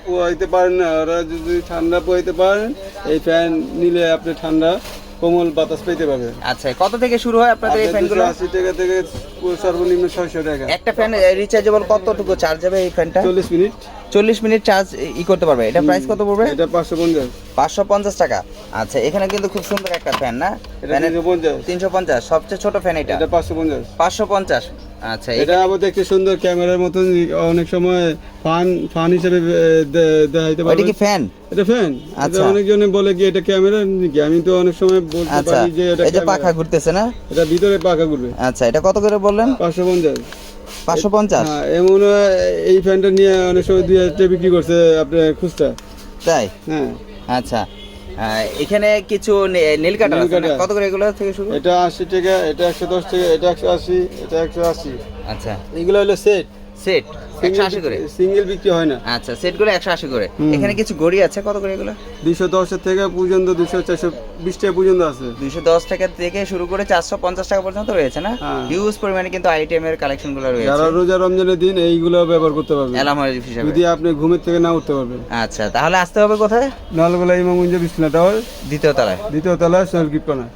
পোয়াইতে পারেন না, ওরা যদি ঠান্ডা পোয়াইতে পারেন এই ফ্যান নিলে আপনি ঠান্ডা কোমল বাতাস পেতে পারবেন। আচ্ছা, কত থেকে শুরু হয় আপনাদের এই ফ্যানগুলো? 280 টাকা থেকে সর্বনিম্ন 600 টাকা। একটা ফ্যান রিচার্জেবল কতটুকু চার্জ যাবে এই ফ্যানটা? 40 মিনিট। 40 মিনিট চার্জ করতে পারবে। এটা প্রাইস কত পড়বে? এটা 550। 550 টাকা। আচ্ছা, এখানে কিন্তু খুব সুন্দর একটা ফ্যান না? এটা 350। 350, সবচেয়ে ছোট ফ্যান এটা। এটা 550। 550। আচ্ছা, এটা আবার দেখতে সুন্দর, ক্যামেরার মতন, অনেক সময় ফান হিসেবে দেখাইতে পারবে। এটা কি ফ্যান? এটা ফ্যান। এটা আচ্ছা। অনেকজনে বলে কি এটা ক্যামেরা নাকি, আমি তো অনেক সময় বলতে আচ্ছা, পারি যে এটা এই যে পাখা ঘুরতেছে না? এটা ভিতরে পাখা ঘুরবে। আচ্ছা, এটা কত করে বললেন? 550। 550। হ্যাঁ, এমন এই ফ্যানটা নিয়ে অনেক সময় 2000 টাকা বিক্রি করছে আপনার খুচরা। তাই? হ্যাঁ। আচ্ছা, এখানে কিছু নীল কাটার আছে না? কত করে এগুলো থেকে শুরু? এটা 80 টাকা, এটা 110 টাকা, এটা 180, এটা 180। আচ্ছা, এগুলো হলো সেট। সেট 180 করে। সিঙ্গেল বিক্রি হয় না। আচ্ছা, সেট করে 180 করে। এখানে কিছু ঘড়ি আছে, কত করে এগুলো? 210 থেকে পর্যন্ত 200 420 টাকা পর্যন্ত আছে। 210 টাকা থেকে শুরু করে 450 টাকা পর্যন্ত রয়েছে না? হ্যাঁ। হিউজ পরিমাণে কিন্তু আইটেম এর কালেকশন গুলো রয়েছে। যারা রোজা রমজানের দিন এইগুলো ব্যবহার করতে পারবে অ্যালার্ম হিসেবে। যদি আপনি ঘুমের থেকে না উঠতে পারবেন। আচ্ছা, তাহলে আসতে হবে কোথায়? নালগোলা ইমামগঞ্জ বিসমিল্লাহ টাওয়ার, দ্বিতীয় তলায়। দ্বিতীয় তলায় সোহেল গিফট কর্নার।